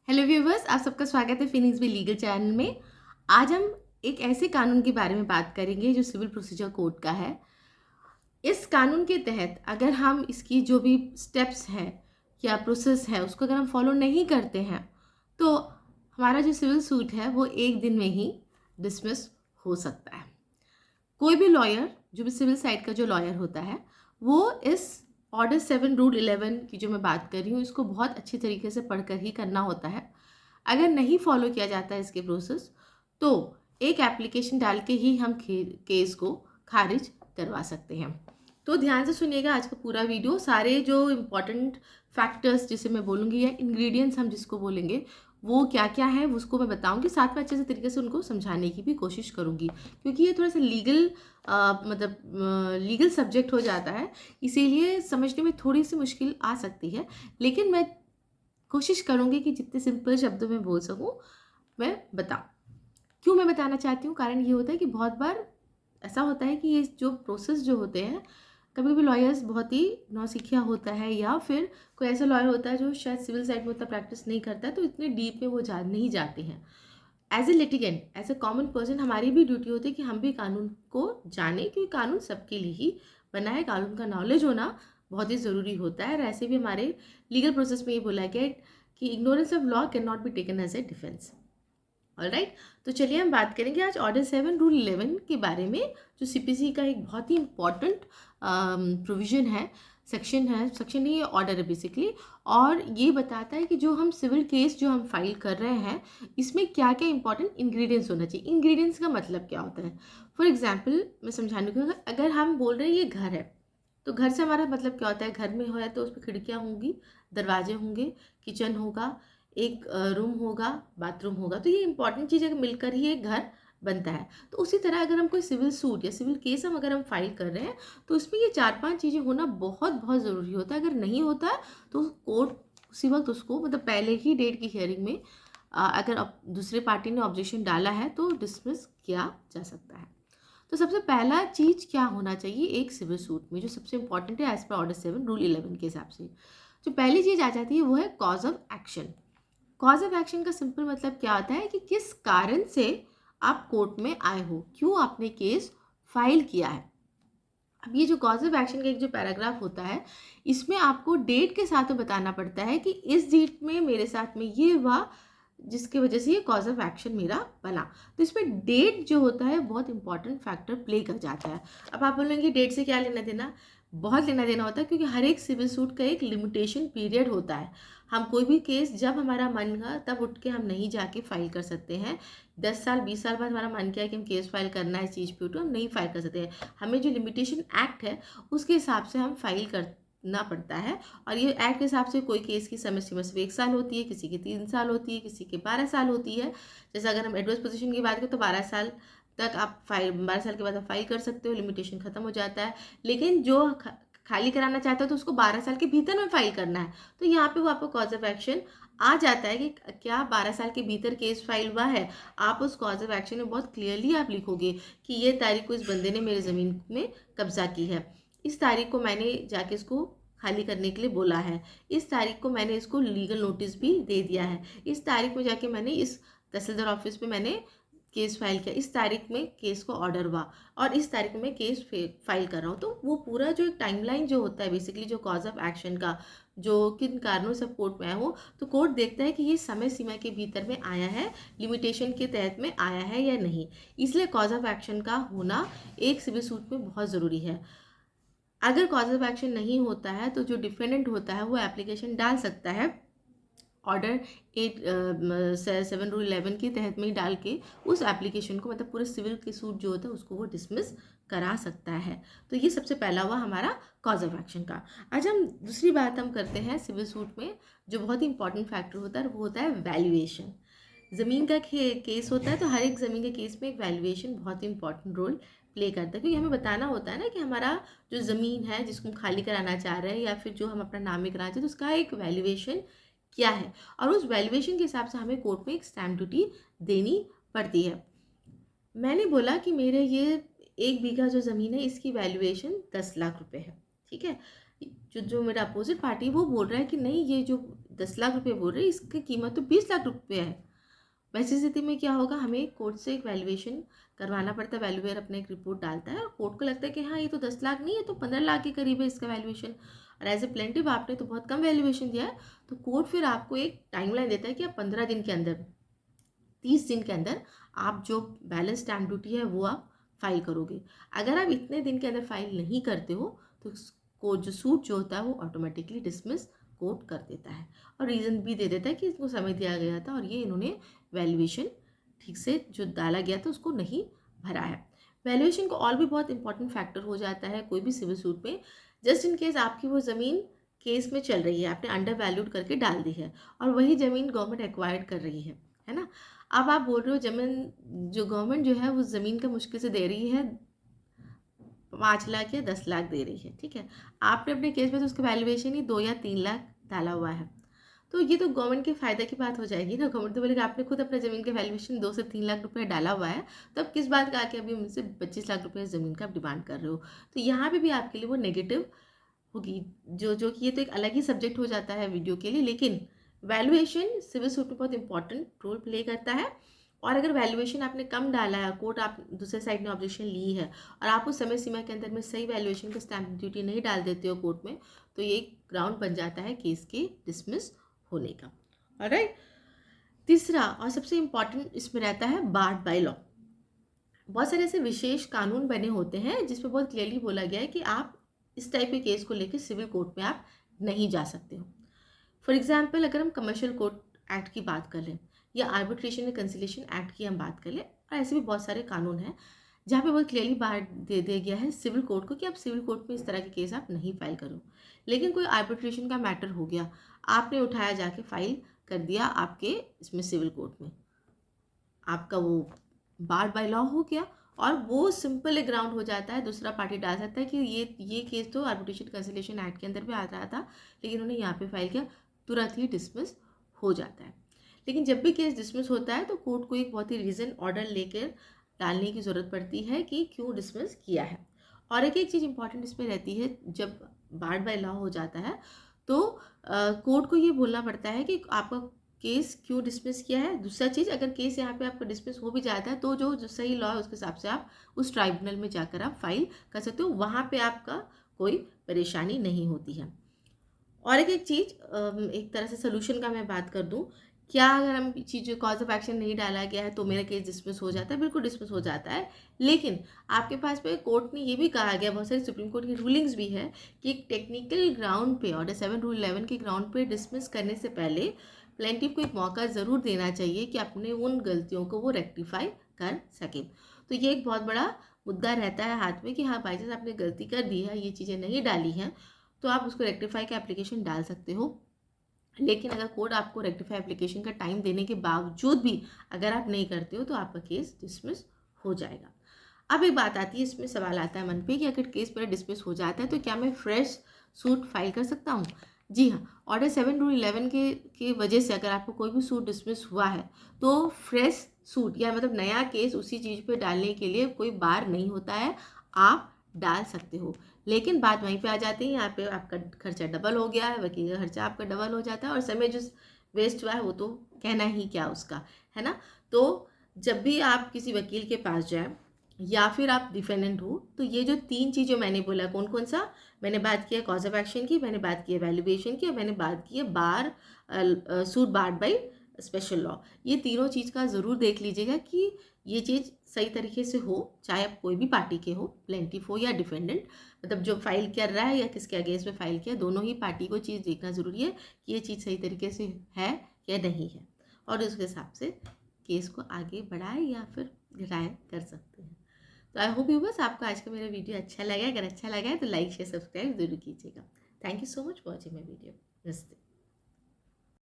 Hello viewers, आप सबका स्वागत है फिनिक्स भी लीगल चैनल में। आज हम एक ऐसे कानून के बारे में बात करेंगे जो सिविल प्रोसीजर कोड का है। इस कानून के तहत अगर हम इसकी जो भी स्टेप्स हैं या प्रोसेस है उसको अगर हम फॉलो नहीं करते हैं तो हमारा जो सिविल सूट है वो एक दिन में ही डिसमिस हो सकता है। कोई भी लॉयर, जो भी सिविल साइड का जो लॉयर होता है, वो इस ऑर्डर 7 रूल 11 की जो मैं बात कर रही हूँ इसको बहुत अच्छी तरीके से पढ़कर ही करना होता है। अगर नहीं फॉलो किया जाता है इसके प्रोसेस तो एक एप्लीकेशन डाल के ही हम केस को खारिज करवा सकते हैं। तो ध्यान से सुनिएगा आज का पूरा वीडियो। सारे जो इम्पोर्टेंट फैक्टर्स जिसे मैं बोलूँगी या इंग्रेडिएंट्स हम जिसको बोलेंगे वो क्या क्या है उसको मैं बताऊंगी, साथ में अच्छे से तरीके से उनको समझाने की भी कोशिश करूंगी, क्योंकि ये थोड़ा सा लीगल लीगल सब्जेक्ट हो जाता है, इसीलिए समझने में थोड़ी सी मुश्किल आ सकती है। लेकिन मैं कोशिश करूंगी कि जितने सिंपल शब्दों में बोल सकूं मैं बताऊं। क्यों मैं बताना चाहती हूँ, कारण ये होता है कि बहुत बार ऐसा होता है कि ये जो प्रोसेस जो होते हैं, कभी कभी लॉयर्स बहुत ही नौसिखिया होता है या फिर कोई ऐसा लॉयर होता है जो शायद सिविल साइड में उतना प्रैक्टिस नहीं करता है, तो इतने डीप में वो नहीं जाते हैं। As a litigant, as a common person, हमारी भी ड्यूटी होती है कि हम भी कानून को जाने, क्योंकि कानून सबके लिए ही बना है। कानून का नॉलेज होना बहुत ही ज़रूरी होता है। और ऐसे भी हमारे लीगल प्रोसेस में ये बोला गया है कि ignorance of law can not be taken as a defence. Alright, तो चलिए हम बात करेंगे आज ऑर्डर 7 रूल 11 के बारे में, जो सीपीसी का एक बहुत ही इम्पॉर्टेंट प्रोविजन है, सेक्शन है, सेक्शन नहीं, ये ऑर्डर है बेसिकली। और ये बताता है कि जो हम सिविल केस जो हम फाइल कर रहे हैं इसमें क्या क्या इंपॉर्टेंट इंग्रेडिएंट्स होना चाहिए। इंग्रेडिएंट्स का मतलब क्या होता है? फॉर एग्जाम्पल मैं समझाने को, अगर हम बोल रहे हैं ये घर है, तो घर से हमारा मतलब क्या होता है? घर में हो है तो उस पर खिड़कियाँ होंगी, दरवाजे होंगे, किचन होगा, एक रूम होगा, बाथरूम होगा। तो ये इंपॉर्टेंट चीज़ें मिलकर ही एक घर बनता है। तो उसी तरह अगर हम कोई सिविल सूट या सिविल केस अगर हम फाइल कर रहे हैं तो उसमें ये 4-5 चीज़ें होना बहुत बहुत ज़रूरी होता है। अगर नहीं होता है तो कोर्ट उसी वक्त उसको, मतलब पहले ही डेट की हियरिंग में अगर दूसरे पार्टी ने ऑब्जेक्शन डाला है तो डिसमिस किया जा सकता है। तो सबसे पहला चीज़ क्या होना चाहिए एक सिविल सूट में, जो सबसे इंपॉर्टेंट है एज पर ऑर्डर 7 रूल 11 के हिसाब से? जो पहली चीज़ आ जाती है वो है cause of action. Cause of action का सिंपल मतलब क्या होता है कि किस कारण से आप कोर्ट में आए हो, क्यों आपने केस फाइल किया है। अब ये जो कॉज ऑफ एक्शन का एक जो पैराग्राफ होता है इसमें आपको डेट के साथ बताना पड़ता है कि इस डेट में मेरे साथ में ये हुआ जिसकी वजह से ये कॉज ऑफ एक्शन मेरा बना। तो इसमें डेट जो होता है बहुत इंपॉर्टेंट फैक्टर प्ले कर जाता है। अब आप बोलेंगे डेट से क्या लेना देना? बहुत लेना देना होता है, क्योंकि हर एक सिविल सूट का एक लिमिटेशन पीरियड होता है। हम कोई भी केस जब हमारा मन का तब उठ के हम नहीं जाके फाइल कर सकते हैं। 10 साल 20 साल बाद हमारा मन किया है कि हम केस फाइल करना है इस चीज़ पे, उठो हम नहीं फाइल कर सकते हैं। हमें जो लिमिटेशन एक्ट है उसके हिसाब से हम फाइल करना पड़ता है। और ये एक्ट के हिसाब से कोई केस की समय सीमा सिर्फ 1 साल होती है, किसी की 3 साल होती है, किसी की 12 साल होती है। जैसे अगर हम एडवर्स पोजीशन की बात करें तो 12 साल तक आप फाइल, 12 साल के बाद आप फाइल कर सकते हो, लिमिटेशन खत्म हो जाता है। लेकिन जो खाली कराना चाहता है तो उसको 12 साल के भीतर में फाइल करना है। तो यहाँ पे वो आपको कॉज ऑफ एक्शन आ जाता है कि क्या 12 साल के भीतर केस फाइल हुआ है। आप उस कॉज ऑफ एक्शन में बहुत क्लियरली आप लिखोगे कि ये तारीख को इस बंदे ने मेरी ज़मीन में कब्जा की है, इस तारीख को मैंने जाके इसको खाली करने के लिए बोला है, इस तारीख को मैंने इसको लीगल नोटिस भी दे दिया है, इस तारीख में जाके मैंने इस तहसीलदार ऑफिस में मैंने केस फाइल किया, इस तारीख में केस को ऑर्डर हुआ और इस तारीख में केस फाइल कर रहा हूँ। तो वो पूरा जो एक टाइमलाइन जो होता है बेसिकली जो कॉज ऑफ एक्शन का, जो किन कारणों से कोर्ट में आया हो, तो कोर्ट देखता है कि ये समय सीमा के भीतर में आया है, लिमिटेशन के तहत में आया है या नहीं। इसलिए कॉज ऑफ एक्शन का होना एक सिविल सूट में बहुत ज़रूरी है। अगर कॉज ऑफ एक्शन नहीं होता है तो जो डिफेंडेंट होता है वो एप्लीकेशन डाल सकता है ऑर्डर 7 रूल 11 के तहत में ही डाल के उस एप्लीकेशन को, मतलब पूरे सिविल के सूट जो होता है उसको वो डिसमिस करा सकता है। तो ये सबसे पहला हुआ हमारा कॉज ऑफ एक्शन का। आज हम दूसरी बात हम करते हैं सिविल सूट में जो बहुत ही इंपॉर्टेंट फैक्टर होता है वो होता है वैल्यूएशन। ज़मीन का केस होता है तो हर एक ज़मीन के केस में एक वैल्यूएशन बहुत ही इंपॉर्टेंट रोल प्ले करता है, क्योंकि हमें बताना होता है ना कि हमारा जो ज़मीन है जिसको हम खाली कराना चाह रहे हैं या फिर जो हम अपना नाम में कराना चाहते हैं तो उसका एक वैल्यूएशन क्या है, और उस वैल्यूएशन के हिसाब से हमें कोर्ट में एक स्टैम्प ड्यूटी देनी पड़ती है। मैंने बोला कि मेरे ये 1 बीघा जो ज़मीन है इसकी वैल्यूएशन 10 लाख रुपए है, ठीक है। जो मेरा अपोजिट पार्टी वो बोल रहा है कि नहीं, ये जो 10 लाख रुपए बोल रहे हैं इसकी कीमत तो 20 लाख रुपए है। वैसी स्थिति में क्या होगा, हमें कोर्ट से एक वैल्यूएशन करवाना पड़ता है। वैल्यूएयर अपना एक रिपोर्ट डालता है और कोर्ट को लगता है कि हाँ ये तो 10 लाख नहीं है, तो 15 लाख के करीब है इसका वैल्यूएशन, और एज ए प्लेंटिव आपने तो बहुत कम वैल्यूएशन दिया है। तो कोर्ट फिर आपको एक टाइमलाइन देता है कि आप 15 दिन के अंदर, 30 दिन के अंदर आप जो बैलेंस स्टैम्प ड्यूटी है वो आप फाइल करोगे। अगर आप इतने दिन के अंदर फाइल नहीं करते हो तो कोर्ट जो सूट जो होता है वो ऑटोमेटिकली डिसमिस कोर्ट कर देता है, और रीज़न भी दे देता है कि इसको समय दिया गया था और ये इन्होंने वैल्यूएशन ठीक से जो डाला गया था उसको नहीं भरा है। वैल्यूएशन को और भी बहुत इंपॉर्टेंट फैक्टर हो जाता है कोई भी सिविल सूट में। जस्ट इन केस आपकी वो ज़मीन केस में चल रही है, आपने अंडर वैल्यूड करके डाल दी है और वही ज़मीन गवर्नमेंट एक्वायर्ड कर रही है ना। अब आप बोल रहे हो ज़मीन जो गवर्नमेंट जो है वो ज़मीन का मुश्किल से दे रही है 5 लाख या 10 लाख दे रही है, ठीक है। आपने अपने केस में तो उसका वैल्यूएशन ही 2 या 3 लाख डाला हुआ है, तो ये तो गवर्नमेंट के फ़ायदे की बात हो जाएगी ना। गवर्नमेंट तो बोलेगा आपने खुद अपने ज़मीन का वैल्यूएशन 2 से 3 लाख रुपए डाला हुआ है, तो अब किस बात का आके अभी मुझसे 25 लाख रुपए ज़मीन का आप डिमांड कर रहे हो। तो यहाँ पे भी आपके लिए वो नेगेटिव होगी, जो कि ये तो एक अलग ही सब्जेक्ट हो जाता है वीडियो के लिए। लेकिन वैल्यूएशन सिविल सूट में बहुत इंपॉर्टेंट रोल प्ले करता है, और अगर वैल्यूएशन आपने कम डाला है, कोर्ट आप दूसरे साइड ने ऑब्जेक्शन ली है और आप उस समय सीमा के अंदर में सही वैल्यूएशन का स्टैम्प ड्यूटी नहीं डाल देते हो कोर्ट में, तो ये ग्राउंड बन जाता है केस के डिसमिस होने का। ऑलराइट, तीसरा और सबसे इम्पॉर्टेंट इसमें रहता है बार्ड बाय लॉ। बहुत सारे ऐसे विशेष कानून बने होते हैं जिसमें बहुत क्लियरली बोला गया है कि आप इस टाइप के केस को लेकर सिविल कोर्ट में आप नहीं जा सकते हो। फॉर एग्जाम्पल, अगर हम कमर्शियल कोर्ट एक्ट की बात कर लें या आर्बिट्रेशन एंड कंसिलिएशन एक्ट की हम बात कर लें, और ऐसे भी बहुत सारे कानून हैं जहाँ पे बहुत क्लियरली बात दे दिया गया है सिविल कोर्ट को कि आप सिविल कोर्ट में इस तरह के केस आप नहीं फाइल करो। लेकिन कोई आर्बिट्रेशन का मैटर हो गया, आपने उठाया जाके फाइल कर दिया आपके इसमें सिविल कोर्ट में, आपका वो बार्ड बाय लॉ हो गया, और वो सिंपल एक ग्राउंड हो जाता है। दूसरा पार्टी डाल सकता है कि ये केस तो आर्बिट्रेशन कंसिलिएशन एक्ट के अंदर भी आ रहा था, लेकिन उन्होंने यहाँ पे फाइल किया, तुरंत ही डिसमिस हो जाता है। लेकिन जब भी केस डिसमिस होता है तो कोर्ट को एक बहुत ही रीज़न ऑर्डर लेकर डालने की ज़रूरत पड़ती है कि क्यों डिसमिस किया है। और एक चीज़ इंपॉर्टेंट इसमें रहती है, जब बार्ड बाय लॉ हो जाता है तो कोर्ट को ये बोलना पड़ता है कि आपका केस क्यों डिसमिस किया है। दूसरा चीज़, अगर केस यहाँ पे आपका डिसमिस हो भी जाता है तो जो सही लॉ है उसके हिसाब से आप उस ट्राइब्यूनल में जाकर आप फाइल कर सकते हो, वहाँ पे आपका कोई परेशानी नहीं होती है। और एक चीज़, एक तरह से सोल्यूशन का मैं बात कर दूं, क्या अगर हम चीज़ कॉज ऑफ एक्शन नहीं डाला गया है तो मेरा केस डिसमिस हो जाता है? बिल्कुल डिसमिस हो जाता है, लेकिन आपके पास में कोर्ट ने ये भी कहा गया, बहुत सारी सुप्रीम कोर्ट की रूलिंग्स भी है कि एक टेक्निकल ग्राउंड पे, ऑर्डर 7 रूल 11 के ग्राउंड पे डिसमिस करने से पहले प्लेंटिफ को एक मौका ज़रूर देना चाहिए कि अपने उन गलतियों को वो रेक्टिफाई कर सकें। तो ये एक बहुत बड़ा मुद्दा रहता है हाथ में कि हाँ बाई चांस आपने गलती कर दी है, ये चीज़ें नहीं डाली हैं, तो आप उसको रेक्टिफाई का एप्लीकेशन डाल सकते हो। लेकिन अगर कोर्ट आपको रेक्टिफाई एप्लीकेशन का टाइम देने के बावजूद भी अगर आप नहीं करते हो तो आपका केस डिसमिस हो जाएगा। अब एक बात आती है, इसमें सवाल आता है मन पे कि अगर केस मेरा डिसमिस हो जाता है तो क्या मैं फ्रेश सूट फाइल कर सकता हूँ? जी हाँ, ऑर्डर 7 रूल 11 के वजह से अगर आपको कोई भी सूट डिसमिस हुआ है तो फ्रेश सूट या मतलब नया केस उसी चीज़ पे डालने के लिए कोई बार नहीं होता है, आप डाल सकते हो। लेकिन बात वहीं पे आ जाती है, यहाँ पे आपका खर्चा डबल हो गया है, वकील का खर्चा आपका डबल हो जाता है, और समय जो वेस्ट हुआ है वो तो कहना ही क्या उसका, है ना। तो जब भी आप किसी वकील के पास जाए या फिर आप डिफेंडेंट हो, तो ये जो 3 चीज़ें मैंने बोला, कौन कौन सा, मैंने बात की है कॉज ऑफ एक्शन की, मैंने बात की है वैल्यूएशन की, और मैंने बात की है suit barred by special law. ये तीनों चीज़ का ज़रूर देख लीजिएगा कि ये चीज़ सही तरीके से हो, चाहे आप कोई भी पार्टी के हो, प्लेंटिफ हो या डिफेंडेंट, मतलब जो फाइल कर रहा है या किसके अगेंस्ट में फाइल किया, दोनों ही पार्टी को चीज़ देखना ज़रूरी है कि ये चीज़ सही तरीके से है या नहीं है, और उसके हिसाब से केस को आगे बढ़ाए या फिर राय कर सकते हैं। तो आई होप व्यूअर्स आपको आज का मेरा वीडियो अच्छा लगा है। अगर अच्छा लगा है तो लाइक शेयर सब्सक्राइब जरूर कीजिएगा। Thank you so much for watching my video. नमस्ते।